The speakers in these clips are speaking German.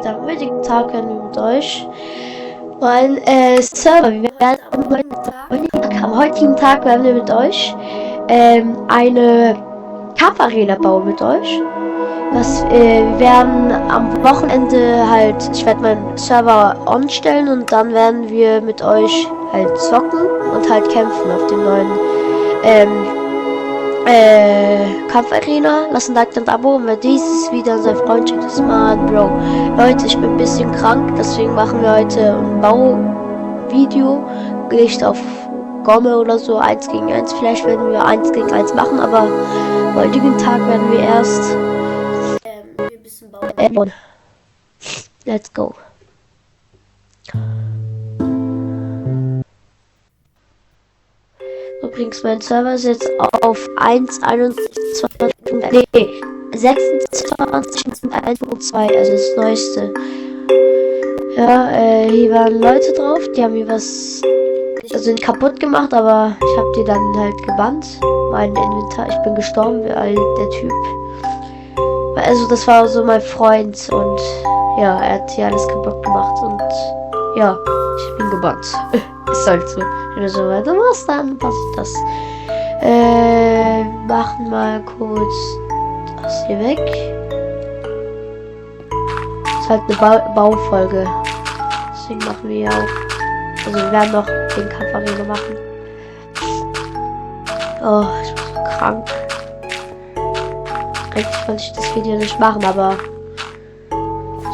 Leute, am heutigen Tag werden wir mit euch mein Server. Wir werden am heutigen Tag werden wir mit euch eine Kampfarena bauen mit euch. Wir werden am Wochenende halt, ich werde meinen Server on stellen und dann werden wir mit euch halt zocken und halt kämpfen auf dem neuen Kampfarena. Lasst ein Like und ein Abo und wer dieses Video an seinen Freund schickt, das mal Bro. Leute, ich bin ein bisschen krank, deswegen machen wir heute ein Bauvideo. Nicht auf Gomme oder so 1 gegen 1. Vielleicht werden wir 1 gegen 1 machen, aber am heutigen Tag werden wir erst ein bisschen bauen. Let's go. Übrigens, mein Server ist jetzt auf 26.1.2, also das neueste. Ja, hier waren Leute drauf, die haben mir was, also kaputt gemacht, aber ich habe die dann halt gebannt. Mein Inventar, ich bin gestorben, weil der Typ. Also das war so mein Freund und ja, er hat hier alles kaputt gemacht und ja, ich bin gebannt. Ist halt so. Wenn du so weiter machst, dann passt das. Machen mal kurz das hier weg. Ist halt eine Baufolge. Deswegen machen wir ja auch. Also wir werden noch den Kampfarena machen. Oh, ich bin so krank. Eigentlich wollte ich das Video nicht machen, aber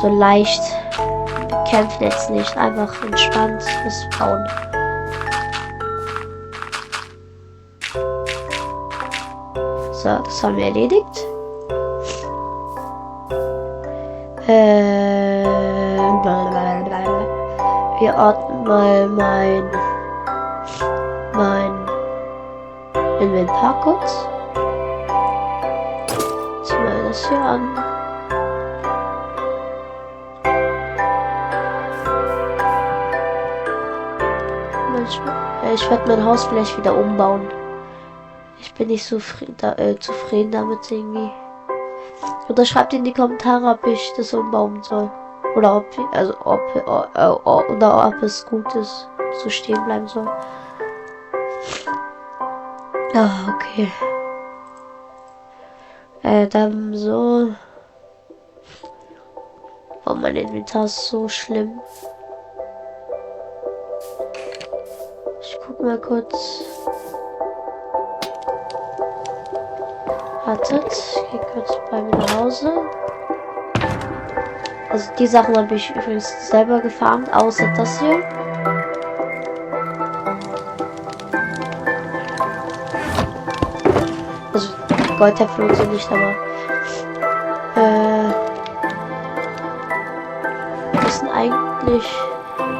so leicht. Wir kämpfen jetzt nicht. Einfach entspannt das bauen. So, das haben wir erledigt. Wir ordnen mal mein Inventar kurz. Ziehen wir das hier an. Ich werde mein Haus vielleicht wieder umbauen. Ich bin nicht so zufrieden damit irgendwie. Oder schreibt in die Kommentare, ob ich das umbauen soll. Oder ob es gut ist, so stehen bleiben soll. Ah, okay. Dann so. Oh, mein Inventar ist so schlimm. Ich guck mal kurz. Wartet, ich gehe kurz bei mir nach Hause. Also die Sachen habe ich übrigens selber gefarmt, außer das hier. Also Goldäpfel und so nicht, aber das sind eigentlich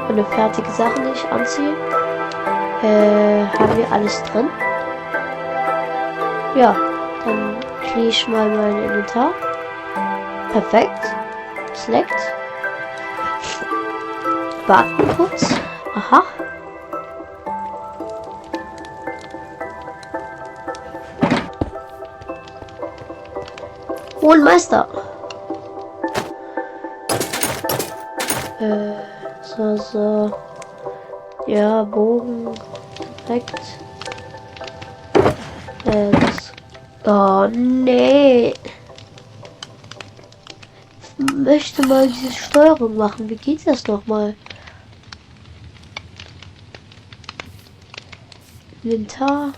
eine fertige Sache, die ich anziehe. Haben wir alles drin? Ja, dann kriege ich mal mein Inventar. Perfekt. Select. Warten kurz. Aha. Hohen Meister. So. Ja, Bogen. Perfekt. Oh, nee. Ich möchte mal diese Steuerung machen. Wie geht das nochmal? Inventar.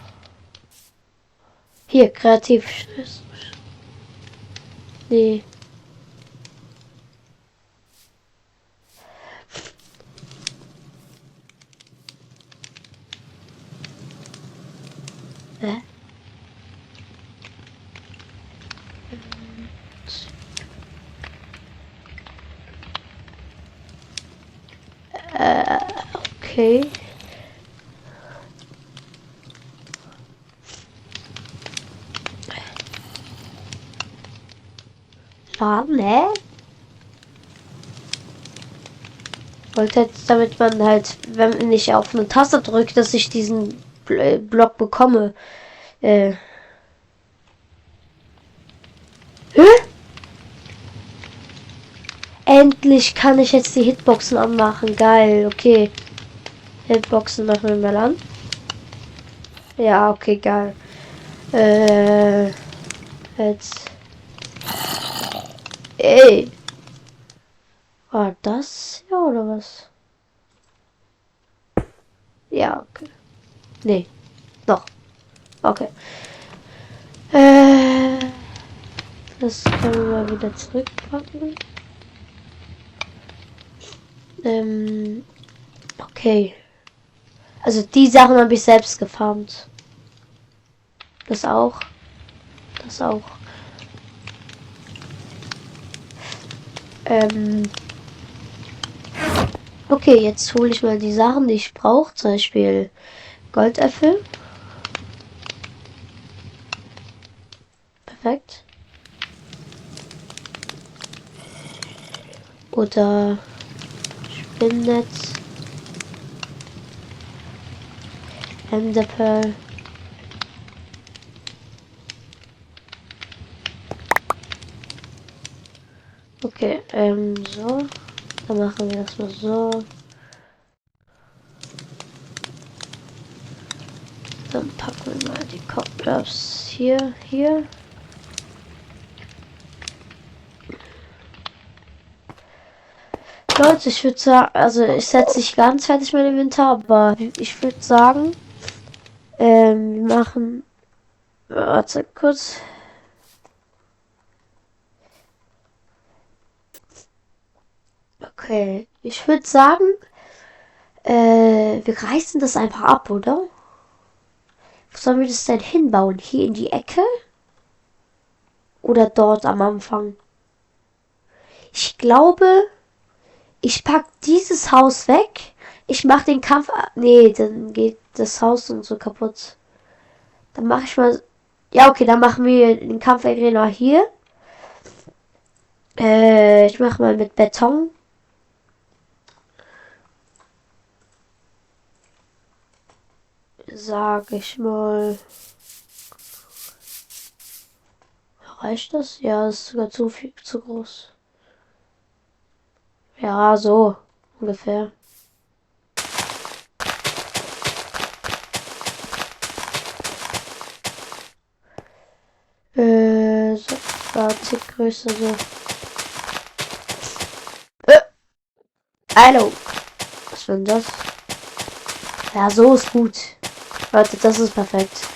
Hier, kreativ. Nee. Okay. Laden, hä? Wollte jetzt, damit man halt, wenn ich auf eine Taste drücke, dass ich diesen Block bekomme. Hä? Endlich kann ich jetzt die Hitboxen anmachen. Geil, okay. Hitboxen machen wir mal an. Ja, okay, geil. Jetzt. Ey. War das ja oder was? Ja, okay. Nee. Doch. Okay. Das können wir mal wieder zurückpacken. Okay. Also die Sachen habe ich selbst gefarmt. Das auch. Das auch. Okay, jetzt hole ich mal die Sachen, die ich brauche. Zum Beispiel Goldäpfel. Perfekt. Oder Spinnnetz. Enderpearl. Okay, so. Dann machen wir das mal so. Dann packen wir mal die Cobwebs hier. Leute, ich würde sagen, also ich setze nicht ganz fertig mein Inventar, aber ich würde sagen, wir machen, warte kurz. Okay, ich würde sagen, wir reißen das einfach ab, oder? Wo sollen wir das denn hinbauen? Hier in die Ecke? Oder dort am Anfang? Ich glaube, ich pack dieses Haus weg. Ich mach den Kampf. Nee, dann geht das Haus und so kaputt. Dann mache ich mal. Ja, okay, dann machen wir den Kampfarena hier. Ich mache mal mit Beton. Sag ich mal. Reicht das? Ja, das ist sogar zu viel, zu groß. Ja, so ungefähr. So, warte, größer so. Hallo. Was war denn das? Ja, so ist gut. Warte, das ist perfekt.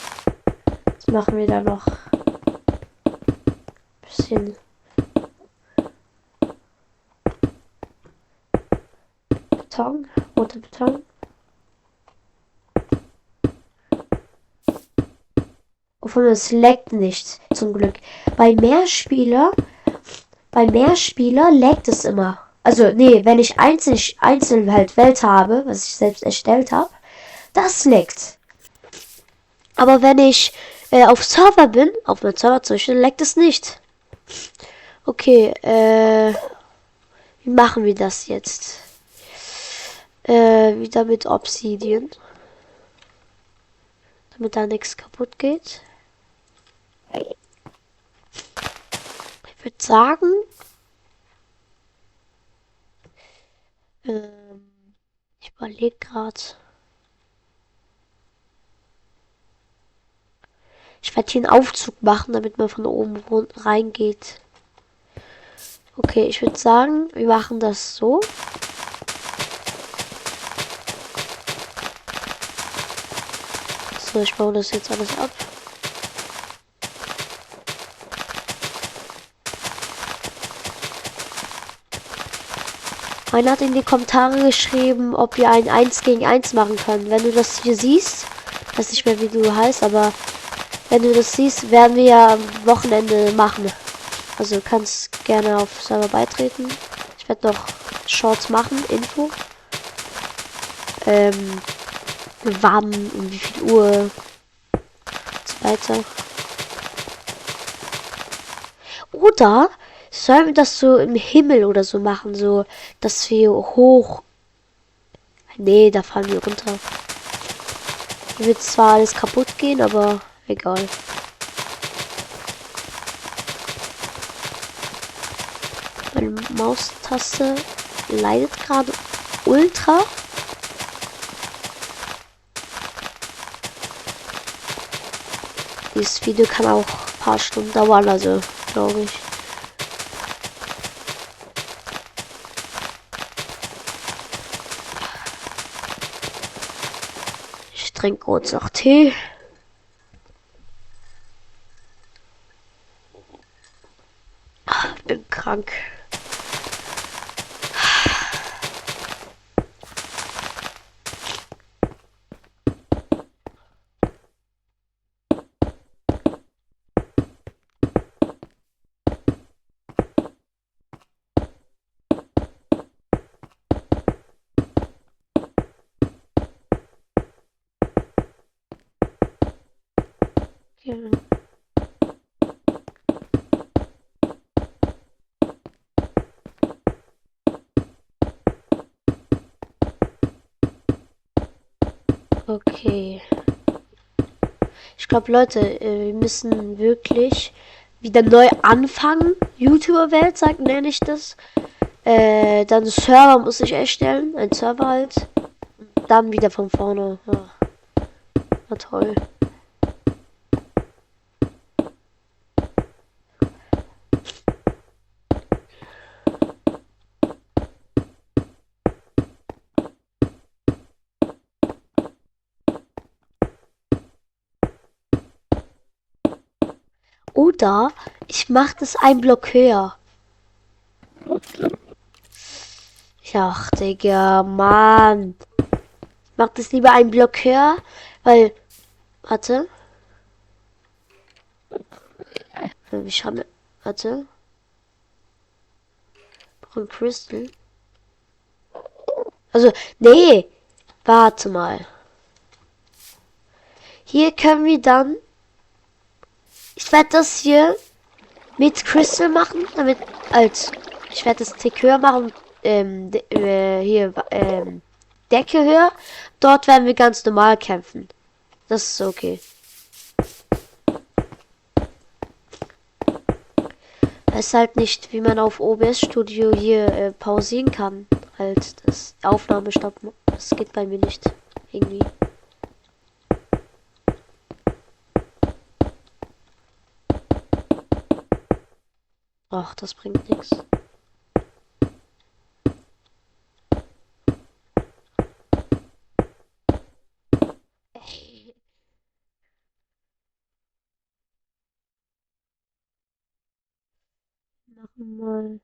Jetzt machen wir da noch ein bisschen Beton, roter Beton. Obwohl es leckt nicht, zum Glück. Bei Mehrspieler leckt es immer. Also, nee, wenn ich einzeln halt Welt habe, was ich selbst erstellt habe, das leckt. Aber wenn ich auf Server bin, auf meinem Server zum Beispiel, leckt es nicht. Okay, wie machen wir das jetzt? Wieder mit Obsidian. Damit da nichts kaputt geht. Ich würde sagen, ich überlege gerade. Ich werde hier einen Aufzug machen, damit man von oben reingeht. Okay, ich würde sagen, wir machen das so. So, ich baue das jetzt alles ab. Einer hat in die Kommentare geschrieben, ob wir ein 1 gegen 1 machen können. Wenn du das hier siehst, weiß nicht mehr wie du heißt, aber wenn du das siehst, werden wir ja am Wochenende machen. Also du kannst gerne auf Server beitreten. Ich werde noch Shorts machen, Info. Wann, um wie viel Uhr und so weiter. Oder sollen wir das so im Himmel oder so machen, so dass wir hoch. Nee, da fallen wir runter. Hier wird zwar alles kaputt gehen, aber egal. Meine Maustaste leidet gerade ultra. Dieses Video kann auch ein paar Stunden dauern, also glaube ich. Ich trinke kurz noch Tee. Bin krank. Ja. Okay. Ich glaube, Leute, wir müssen wirklich wieder neu anfangen. YouTuber-Welt, nenne ich das. Dann Server muss ich erstellen. Ein Server halt. Dann wieder von vorne. Ja. Na toll. Oder ich mache das ein Block höher. Ja, Digga, Mann. Ich mach das lieber ein Block höher, weil. Warte. Ich habe. Warte. Brun Crystal. Also, nee. Warte mal. Hier können wir dann. Ich werde das hier mit Crystal machen, damit als. Ich werde das Tick höher machen. Hier, Decke höher. Dort werden wir ganz normal kämpfen. Das ist okay. Weiß halt nicht, wie man auf OBS Studio hier pausieren kann. Halt das Aufnahme stoppen. Das geht bei mir nicht. Irgendwie. Ach, das bringt nichts. Machen mal.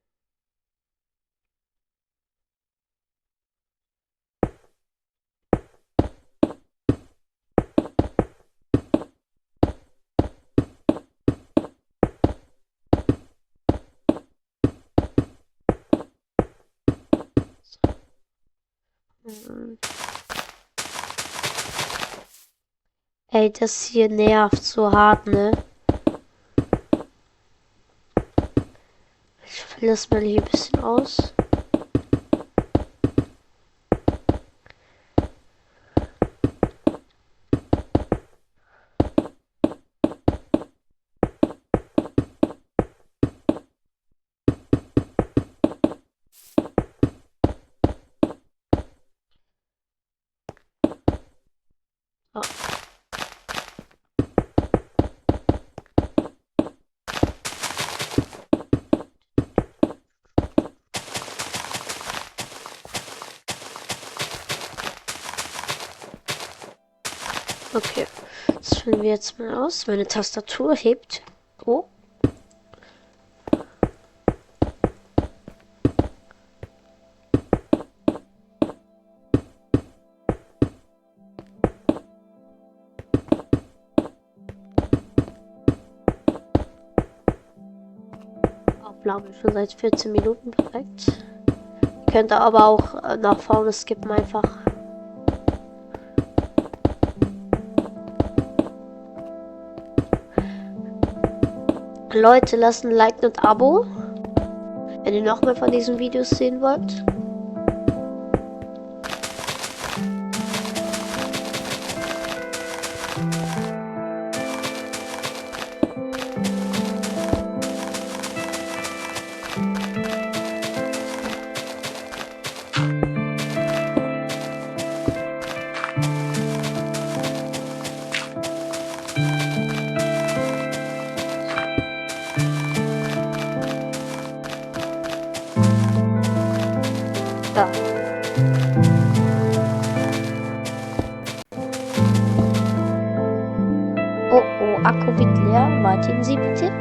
Ey, das hier nervt so hart, ne? Ich will das mal hier ein bisschen aus. Oh. Okay, das füllen wir jetzt mal aus. Meine Tastatur hebt. Oh. Aufnahme schon seit 14 Minuten, perfekt. Ihr könnt aber auch nach vorne skippen einfach. Leute, lasst ein Like und Abo, wenn ihr noch mehr von diesen Videos sehen wollt. benutzen sie bitte.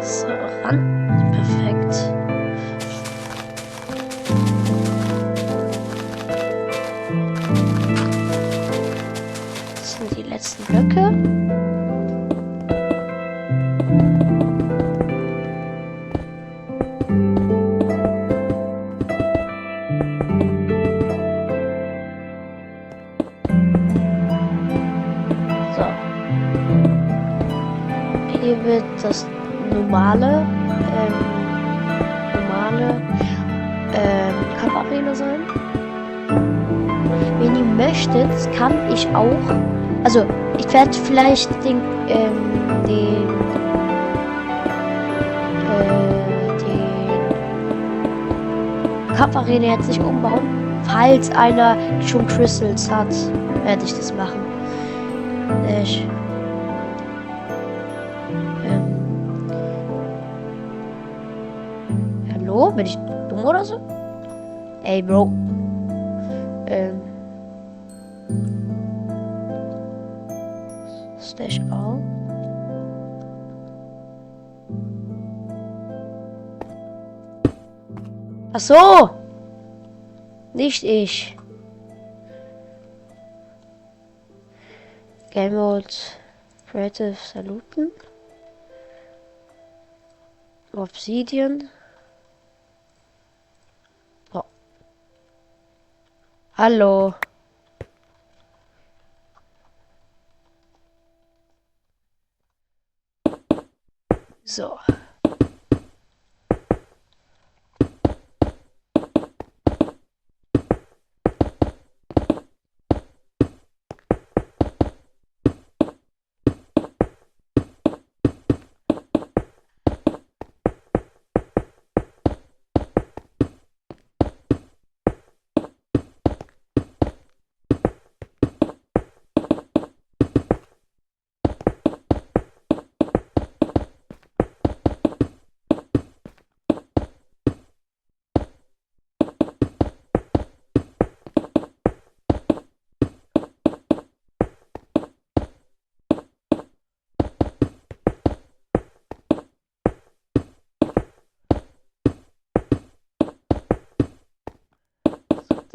So, ran. Perfekt. Das sind die letzten Blöcke. Hier wird das normale Kampfarena sein. Wenn ihr möchtet, kann ich auch, also ich werde vielleicht den Kampfarena jetzt nicht umbauen. Falls einer schon Crystals hat, werde ich das machen. Hallo? Bin ich dumm oder so? Ey, Bro. Stash auch. Ach so! Nicht ich. Game Mode Creative Saluten. Obsidian. Oh. Hallo. So.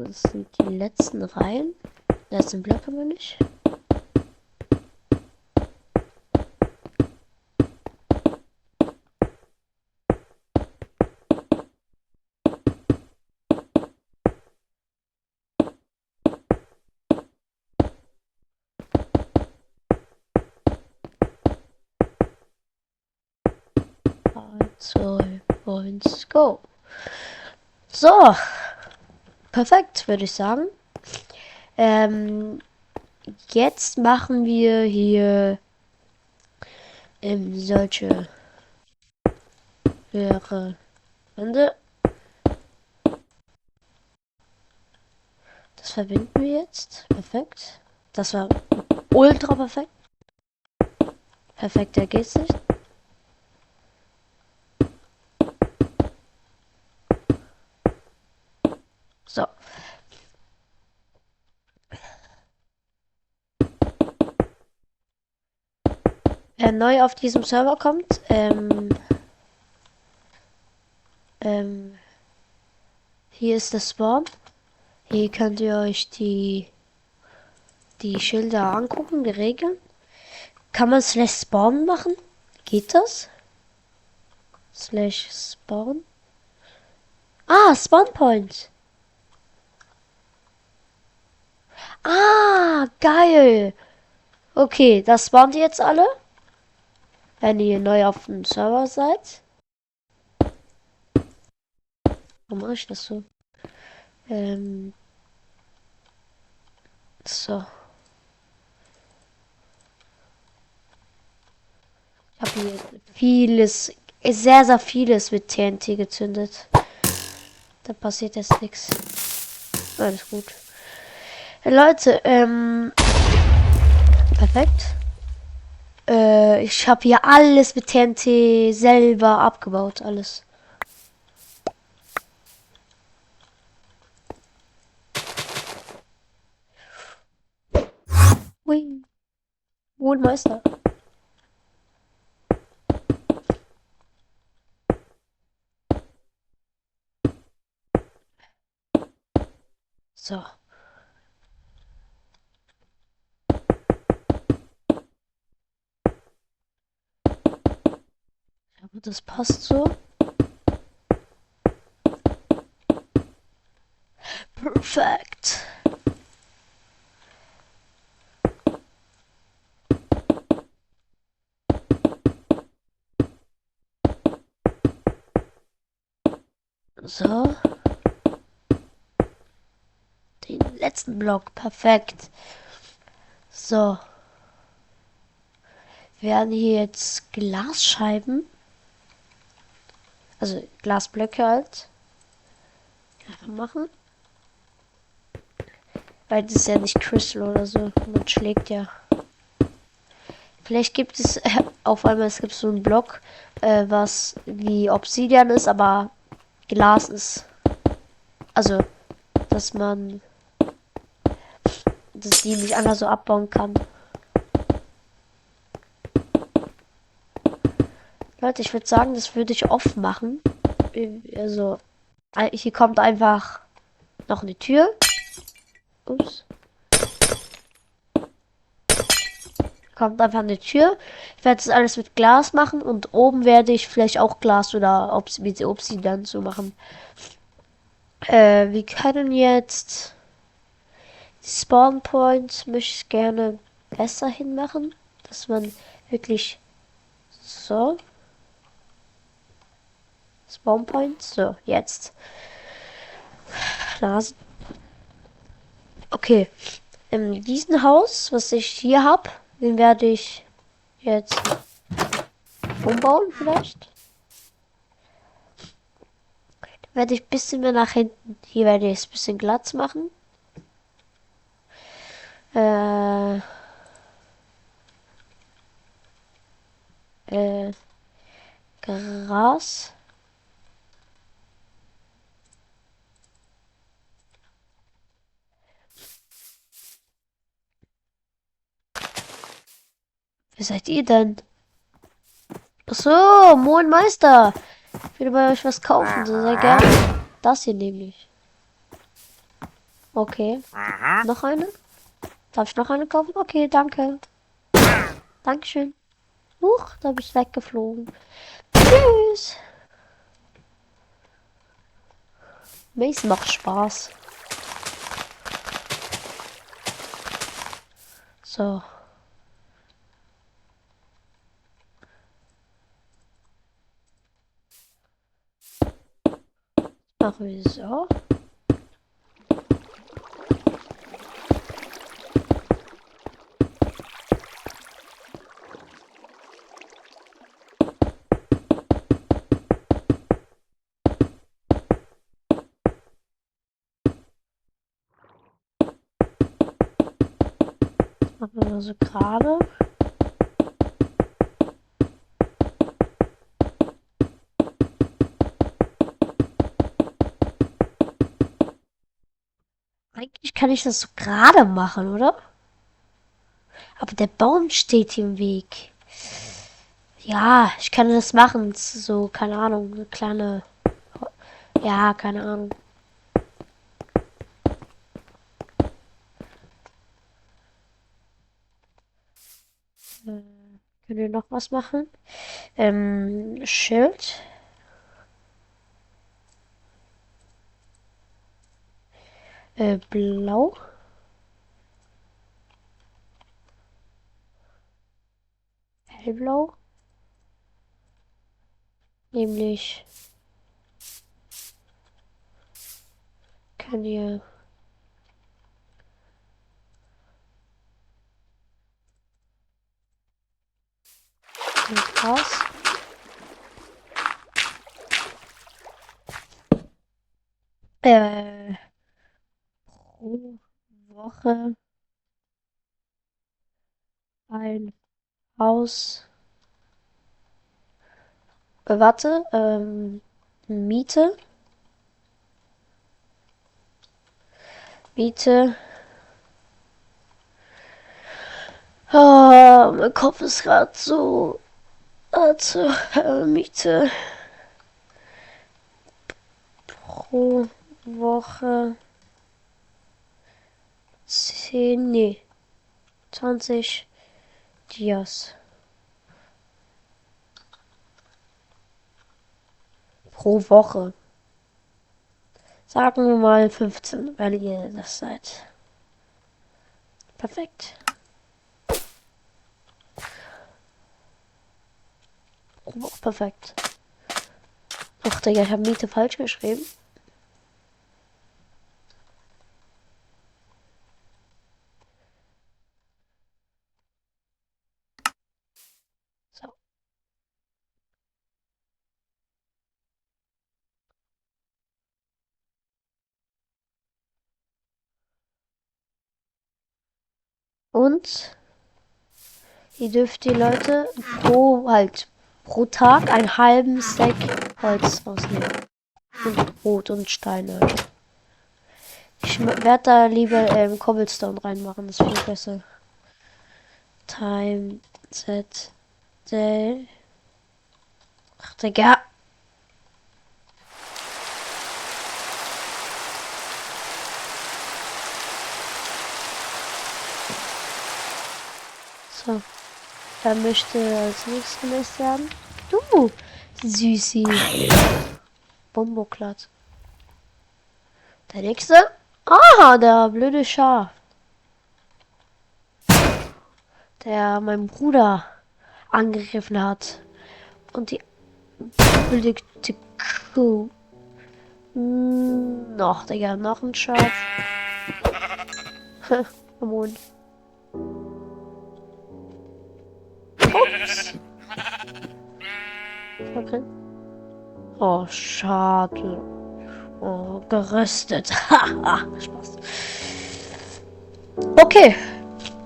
Das sind die letzten Reihen. Letzten Blöcke meine ich. So, Points, go. So. Perfekt, würde ich sagen. Jetzt machen wir hier solche höhere Wände. Das verbinden wir jetzt. Perfekt. Das war ultra perfekt. Perfekter geht's nicht. So. Wer neu auf diesem Server kommt, hier ist das Spawn. Hier könnt ihr euch die Schilder angucken, die Regeln. Kann man slash spawn machen? Geht das? Slash spawn? Ah, Spawn Point. Ah, geil. Okay, das spawnt ihr jetzt alle. Wenn ihr neu auf dem Server seid. Warum mache ich das so? So. Ich habe hier vieles, sehr, sehr vieles mit TNT gezündet. Da passiert jetzt nichts. Alles gut. Leute, perfekt. Ich habe hier alles mit TNT selber abgebaut, alles. Ui. Wohnmeister. So. Aber das passt so. Perfekt. So. Den letzten Block. Perfekt. So. Wir werden hier jetzt Glasscheiben. Also Glasblöcke halt. Machen. Weil das ist ja nicht Crystal oder so. Man schlägt ja. Vielleicht gibt es auf einmal, es gibt so einen Block, was wie Obsidian ist, aber Glas ist. Also, dass man dass die nicht einfach so abbauen kann. Leute, ich würde sagen, das würde ich oft machen. Also, hier kommt einfach noch eine Tür. Ups. Kommt einfach eine Tür. Ich werde das alles mit Glas machen und oben werde ich vielleicht auch Glas oder mit Obsidian zu machen. Wir können jetzt die Spawn Point möchte ich gerne besser hinmachen, dass man wirklich so Spawn Point, so jetzt Nasen. Okay, in diesem Haus, was ich hier habe, den werde ich jetzt umbauen vielleicht. Werde ich ein bisschen mehr nach hinten. Hier werde ich es ein bisschen glatt machen. Äh, äh, Gras. Wer seid ihr denn? Ach so, Moin Meister. Ich will bei euch was kaufen, so sehr gerne. Das hier nämlich. Okay. Noch eine? Darf ich noch eine kaufen? Okay, danke. Dankeschön. Huch, da bin ich weggeflogen. Tschüss. Mason macht Spaß. So. Machen wir so. Machen wir mal so gerade. Eigentlich kann ich das so gerade machen, oder? Aber der Baum steht hier im Weg. Ja, ich kann das machen. So, keine Ahnung, eine kleine. Ja, keine Ahnung. Können wir noch was machen? Schild. Blau. Hellblau. Nämlich kann hier Gras. Pro Woche ein Haus. Warte, Miete. Miete Mein Kopf ist gerade so zur Miete pro Woche 10, nee, 20 Dias pro Woche. Sagen wir mal 15, weil ihr das seid. Perfekt. Pro Woche perfekt. Ach, Digga, ich habe Miete falsch geschrieben. So. Und ihr dürft die Leute pro Tag einen halben Stack Holz rausnehmen. Und Brot und Steine halt. Ich werde da lieber Cobblestone reinmachen, das ist viel besser. Time, Set, Day. Ach, Digga. So. Wer möchte als nächstes Nest werden? Du, Süßi. Bomboklatsch. Der nächste? Ah, der blöde Schaf. Der meinen Bruder angegriffen hat. Und die blöde Kuh. Noch, Digga, noch ein Schaf. Am Mond. Ups. Okay. Oh, schade. Oh, geröstet. Haha, Spaß. Okay.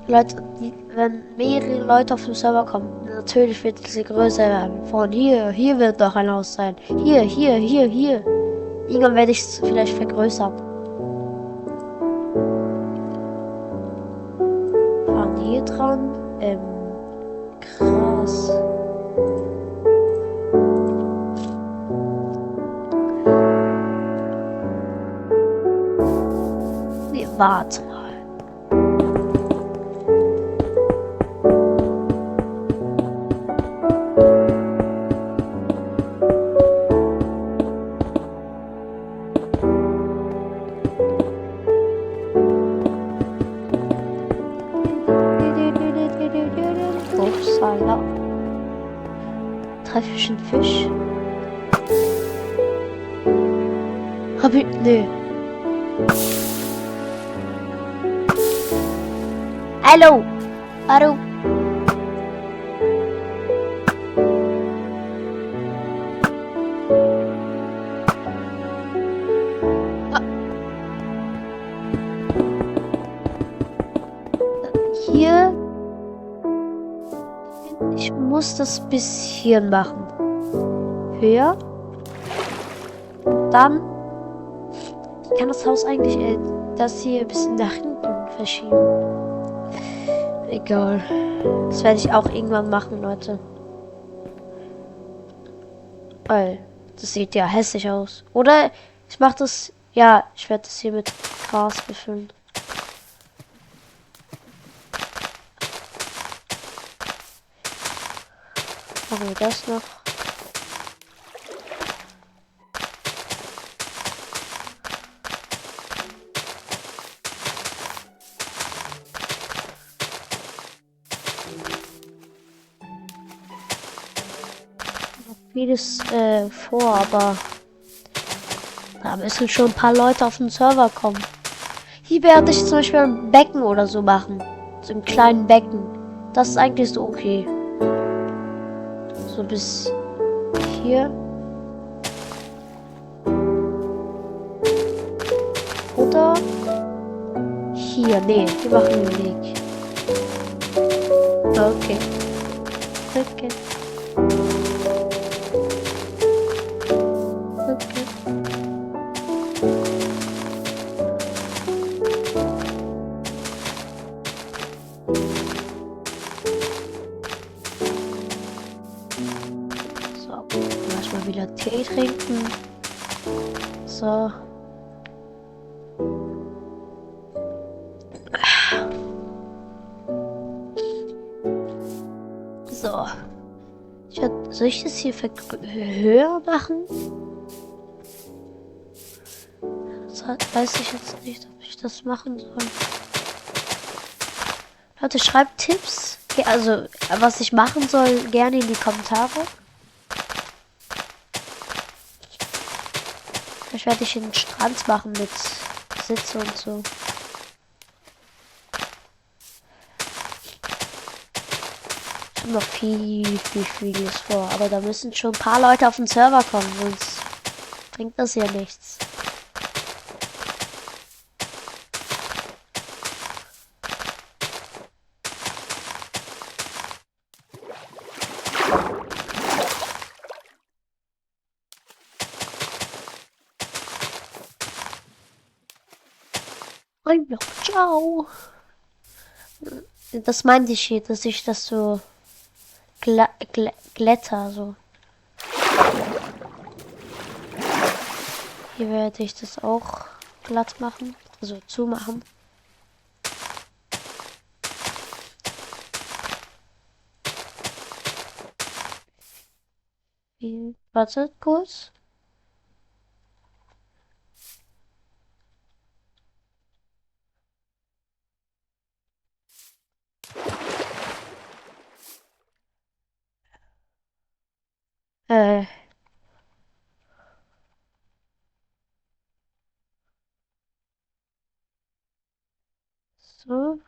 Leute, wenn mehrere Leute auf dem Server kommen, natürlich wird sie größer werden. Von hier wird noch ein Haus sein. Hier. Irgendwann werde ich es vielleicht vergrößern. Fahren hier dran. Krass. Nee, warte mal. Upsala. Treffe ich einen Fisch? Hab ich. Nee. Hallo! Hallo! Hier. Ich muss das bisschen machen. Höher. Dann. Ich kann das Haus eigentlich das hier ein bisschen nach hinten verschieben. Egal. Das werde ich auch irgendwann machen, Leute. Weil das sieht ja hässlich aus. Oder ich mache das. Ja, ich werde das hier mit Gras befüllen. Machen wir das noch. Vieles vor, aber da müssen schon ein paar Leute auf den Server kommen. Hier werde ich zum Beispiel ein Becken oder so machen. So einen kleinen Becken. Das ist eigentlich so okay. So bis hier. Oder hier. Nee, wir machen den Weg. Okay. Okay. Okay. Mal wieder Tee trinken. So. So. Soll ich das hier höher machen? Das weiß ich jetzt nicht, ob ich das machen soll. Leute, schreibt Tipps. Okay, also, was ich machen soll, gerne in die Kommentare. Vielleicht werde ich einen Strand machen mit Sitze und so. Ich habe noch viel Videos vor, aber da müssen schon ein paar Leute auf den Server kommen, sonst bringt das ja nichts. Ein Block, ciao. Das meinte ich hier, dass ich das so glätter, so. Hier werde ich das auch glatt machen, also zumachen. Warte kurz. Äh, so.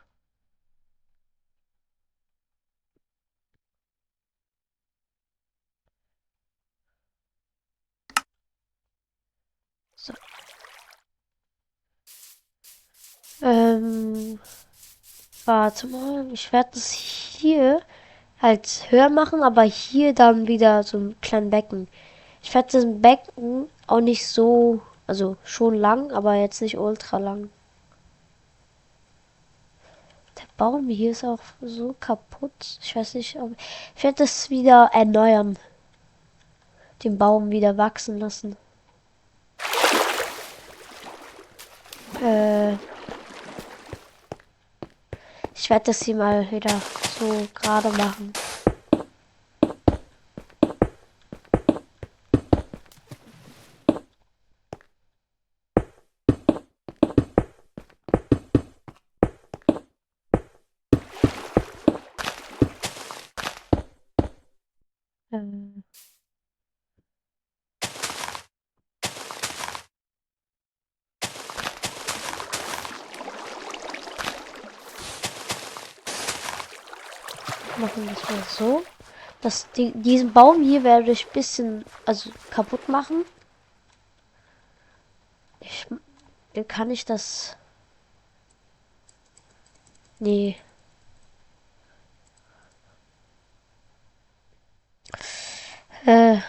So. Ähm, warte mal, ich werde das hier halt höher machen, aber hier dann wieder so ein kleines Becken. Ich werde das Becken auch nicht so, also schon lang, aber jetzt nicht ultra lang. Der Baum hier ist auch so kaputt. Ich weiß nicht, ob ich werde das wieder erneuern, den Baum wieder wachsen lassen. Äh, ich werde das hier mal wieder so gerade machen. Ähm, machen wir das mal so. Diesen Baum hier werde ich ein bisschen, also kaputt machen. Ich, kann ich das? Nee. Äh,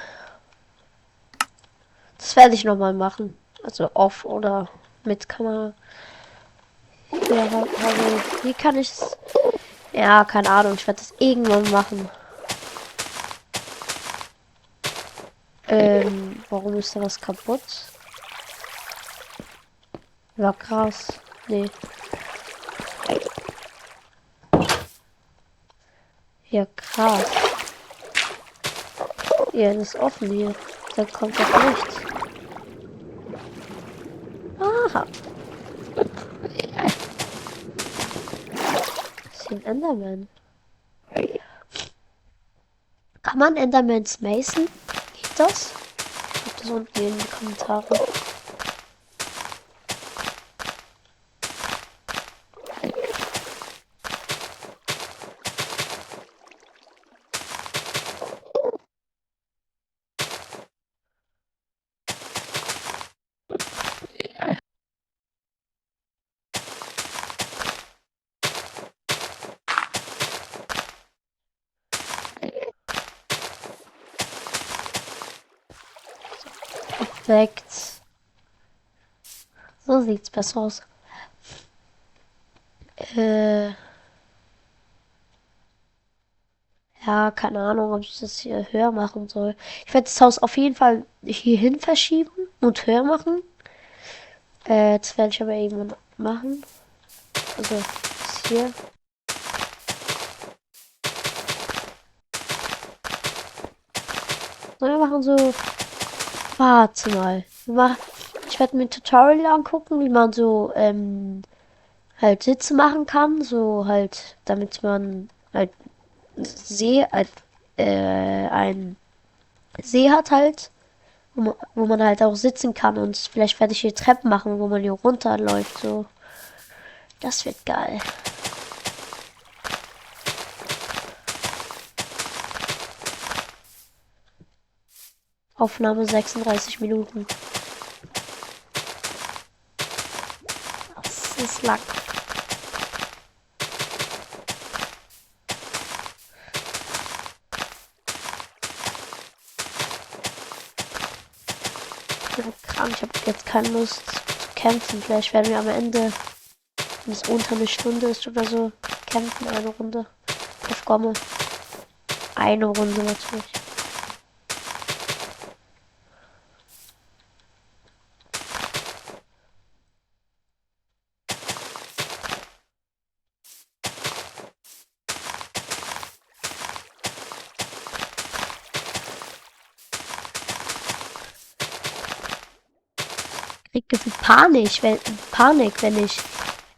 das werde ich nochmal machen. Also off oder mit Kamera. Ja, also, wie kann ich es? Ja, keine Ahnung. Ich werde das irgendwann machen. Warum ist da was kaputt? Ja, krass. Nee. Ja, krass. Ja, das ist offen hier. Da kommt doch nichts. Aha. Das ist ein Enderman. Kann man Endermans macen? Geht das? Schreibt das unten in die Kommentare. Perfekt. So sieht's besser aus. Ja, Ja, keine Ahnung, ob ich das hier höher machen soll. Ich werde das Haus auf jeden Fall hierhin verschieben und höher machen. Das werde ich aber irgendwann machen. Also, bis hier. Und wir machen so. Warte mal. Ich werde mir ein Tutorial angucken, wie man so halt Sitze machen kann. So halt, damit man halt halt, ein See hat halt. Wo man halt auch sitzen kann und vielleicht werde ich hier Treppen machen, wo man hier runterläuft. So. Das wird geil. Aufnahme 36 Minuten. Das ist lang. Ich bin krank. Ich habe jetzt keine Lust zu kämpfen. Vielleicht werden wir am Ende, wenn es unter eine Stunde ist oder so, kämpfen. Eine Runde. Auf Gomme. Eine Runde natürlich. Ich krieg gefühlt Panik, wenn ich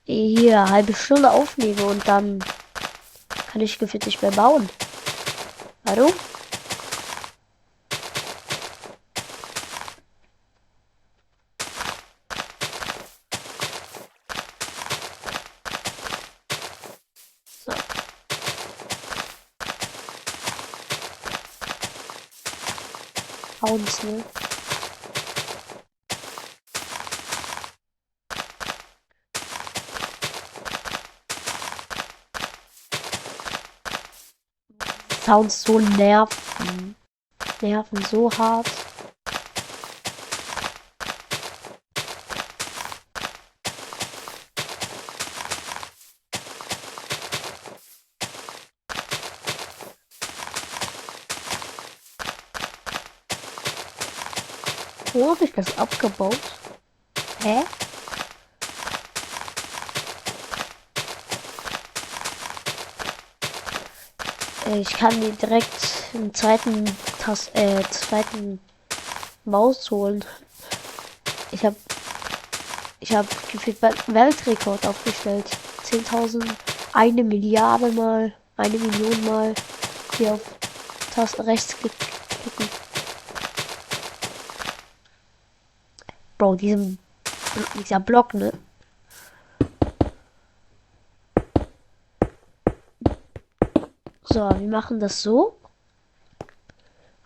hier eine halbe Stunde aufnehme und dann kann ich gefühlt nicht mehr bauen. Warum? So, Sounds, ne? Sounds so nerven. Nerven so hart. Wo habe ich das abgebaut? Hä? Ich kann die direkt einen zweiten Maus holen. Ich habe ich hab gefühlt Weltrekord aufgestellt. 10.000, 1 Milliarde Mal, 1 Million Mal hier auf Taste rechts klicken. Bro, dieser Block, ne? So, wir machen das so.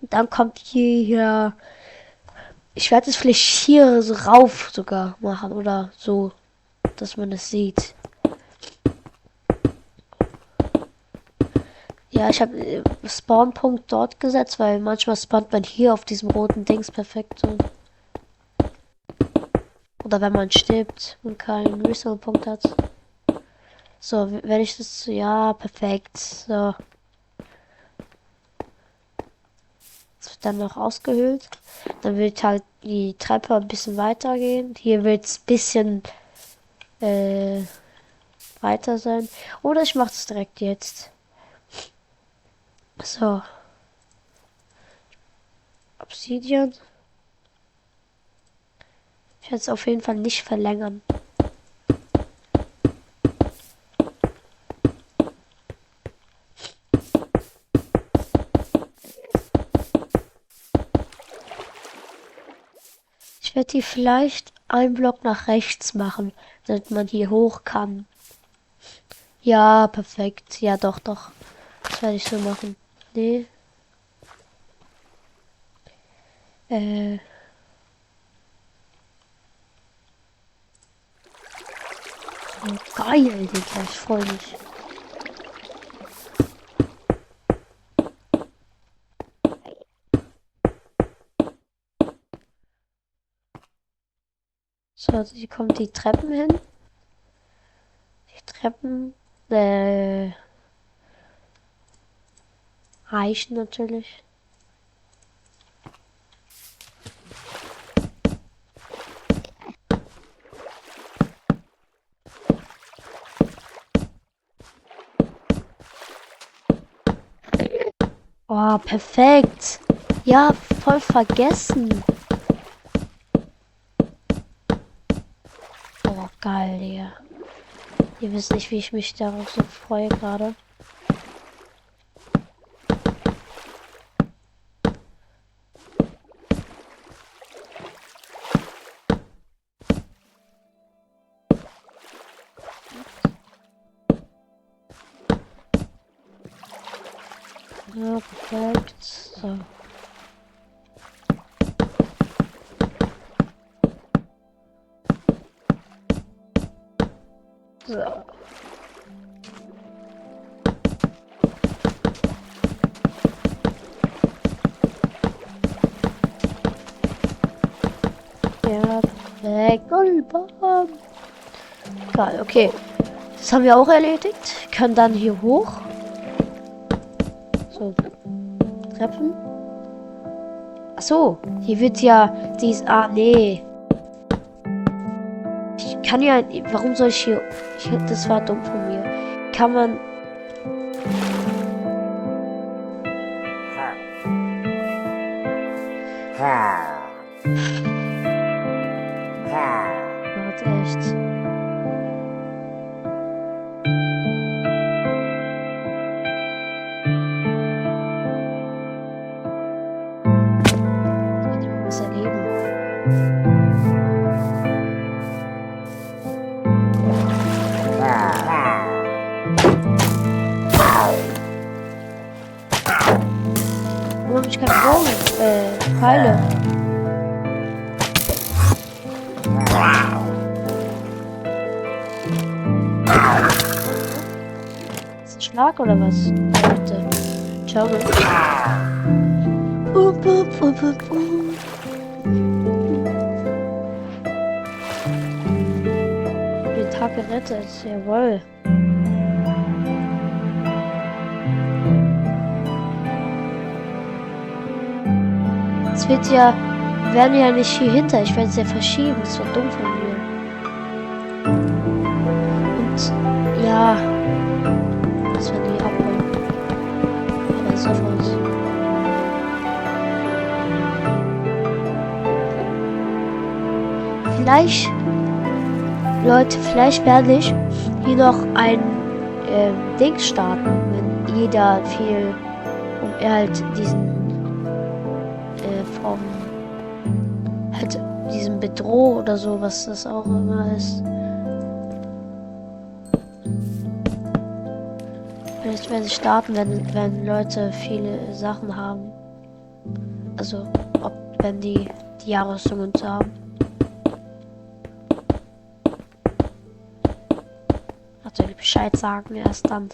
Und dann kommt hier. Ich werde es vielleicht hier so rauf sogar machen oder so, dass man es sieht. Ja, ich habe Spawnpunkt dort gesetzt, weil manchmal spawnt man hier auf diesem roten Dings perfekt. So. Oder wenn man stirbt und keinen Respawn-Punkt hat. So, wenn ich das. Ja, perfekt. So. Das wird dann noch ausgehöhlt. Dann wird halt die Treppe ein bisschen weitergehen. Hier wird es ein bisschen äh, weiter sein. Oder ich mache es direkt jetzt. So. Obsidian. Ich werde es auf jeden Fall nicht verlängern. Ich werde hier vielleicht einen Block nach rechts machen, damit man hier hoch kann. Ja, perfekt. Ja, doch, doch. Das werde ich so machen. Nee. Äh. So geil, Digga. Ich freue mich. So, hier kommt die Treppen hin. Die Treppen. Äh. Eichen natürlich. Oh, perfekt. Ja, voll vergessen. Oh, geil, Digga. Ihr wisst nicht, wie ich mich darauf so freue gerade. Ja, perfekt. So. So. Ja, perfekt. Goldbahn. Geil, okay. Das haben wir auch erledigt. Können dann hier hoch. So. Treppen. Ach so, hier wird ja dies. Ah, nee. Ich kann ja. Warum soll ich hier. Das war dumm von mir. Kann man. Warte, echt. Was erleben. Warum hab ich keine Bogen? Pfeile. Ist das ein Schlag oder was? Bitte. Schau mal. Den Tag gerettet. Jawohl. Es wird ja. Wir werden ja nicht hier hinter. Ich werde es ja verschieben. Das war dumm von mir. Und ja. Das werden die abholen. Aber sofort. Vielleicht, Leute, vielleicht werde ich hier noch ein Ding starten, wenn jeder viel, um er halt diesen vom halt diesem Bedroh oder so, was das auch immer ist. Vielleicht werde ich starten, wenn Leute viele Sachen haben. Also, wenn die Jahrrüstungen haben. Natürlich Bescheid sagen, erst dann.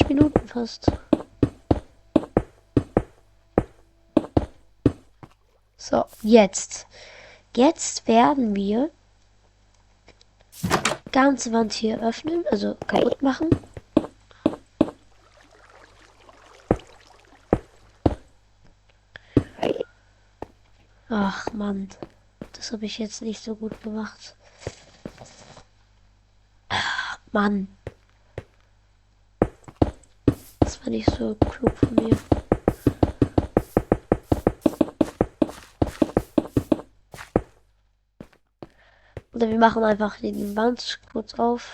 Minuten fast. So, jetzt. Jetzt werden wir die ganze Wand hier öffnen, also kaputt machen. Ach Mann, das habe ich jetzt nicht so gut gemacht. Ach, Mann. Das war nicht so klug von mir. Oder wir machen einfach den Band kurz auf.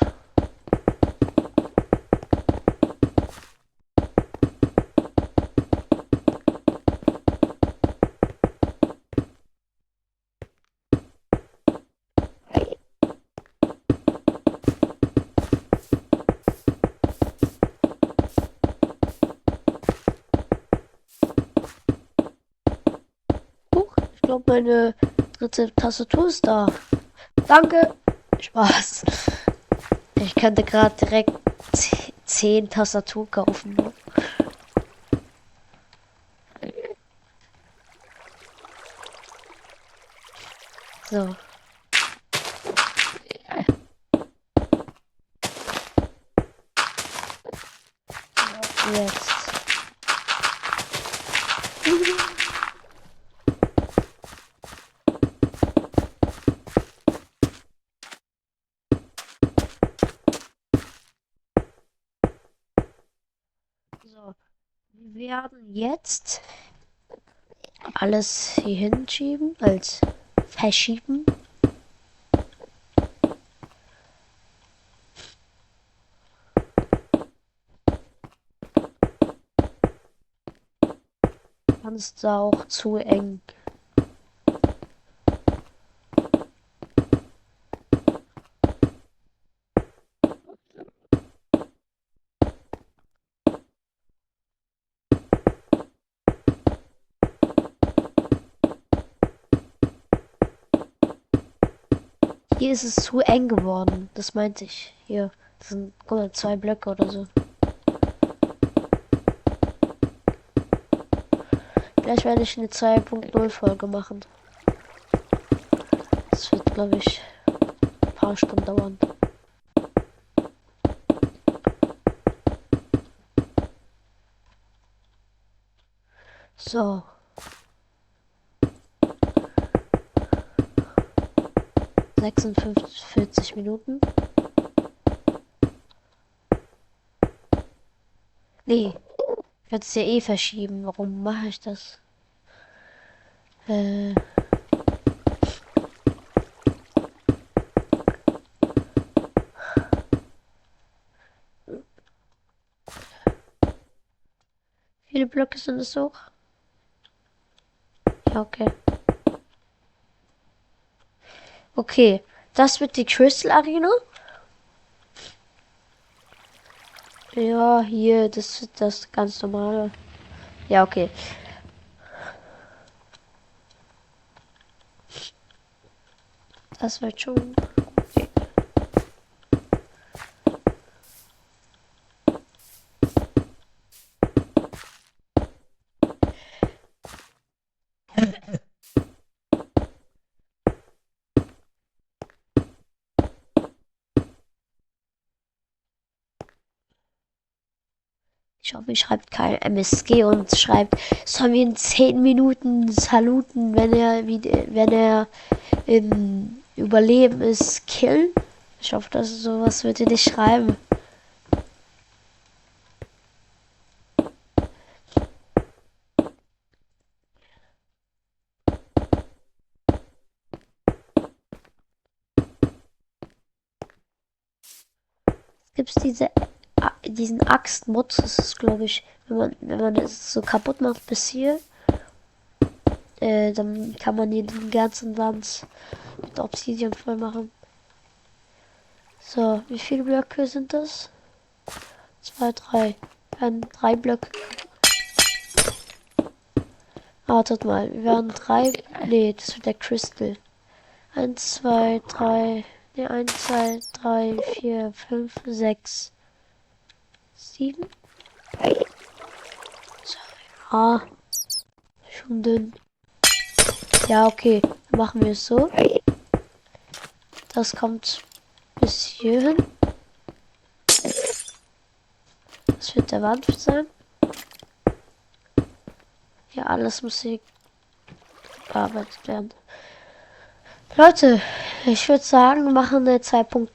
Ich glaube, meine dritte Tastatur ist da. Danke. Spaß. Ich könnte gerade direkt 10 Tastaturen kaufen. Ne? So. Jetzt. So. Wir werden jetzt alles hier hinschieben, als verschieben. Dann ist da auch zu eng. Hier ist es zu eng geworden. Das meinte ich. Hier. Das sind, guck mal, 2 Blöcke oder so. Gleich werde ich eine 2.0 Folge machen. Das wird, glaube ich, ein paar Stunden dauern. So. ...46 Minuten. Nee. Ich werde es ja eh verschieben. Warum mache ich das? Viele Blöcke sind es auch? Ja, okay. Okay. Das wird die Crystal Arena. Ja, hier, das ist das ganz normale. Ja, okay. Das wird schon. Ich hoffe, ihr schreibt kein MSG und schreibt, sollen wir in 10 Minuten saluten, wenn er im Überleben ist, killen? Ich hoffe, dass sowas wird ihr nicht schreiben. Gibt es diesen Axt-Mod, das ist, glaube ich, wenn man es so kaputt macht bis hier, dann kann man hier den ganzen Wand mit Obsidian voll machen. So, wie viele Blöcke sind das? 2, 3. 3 Blöcke. Wartet mal, wir werden 3. Nee, das wird der Crystal. 1, 2, 3. Ne, 1, 2, 3, 4, 5, 6, 7. So, ja, schon dünn. Ja, okay, dann machen wir es so. Das kommt bis hierhin. Das wird der Wand sein. Ja, alles muss hier bearbeitet werden. Leute, ich würde sagen, wir machen eine Zeitpunkt,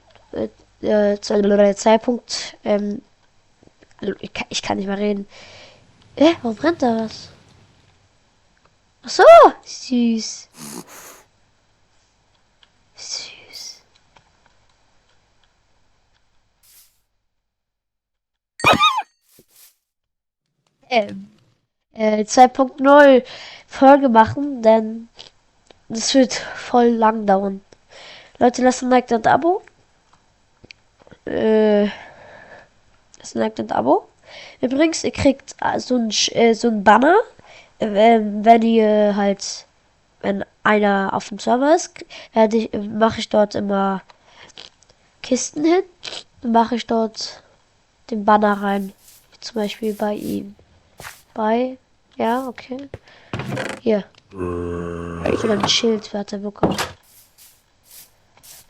ich kann nicht mehr reden. Warum brennt da was? Ach so, süß. Süß. Ähm, 2.0 Folge machen, denn das wird voll lang dauern. Leute, lasst ein Like und ein Abo. Lasst ein Like und ein Abo. Übrigens, ihr kriegt so ein Banner, wenn ihr halt, wenn einer auf dem Server ist, mache ich dort immer Kisten hin und mache ich dort den Banner rein. Zum Beispiel bei ihm. Ja, okay. Hier. So ein Schild hat er bekommen.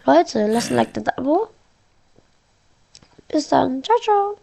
Leute, lasst ein Like, das Abo. Bis dann. Ciao, ciao.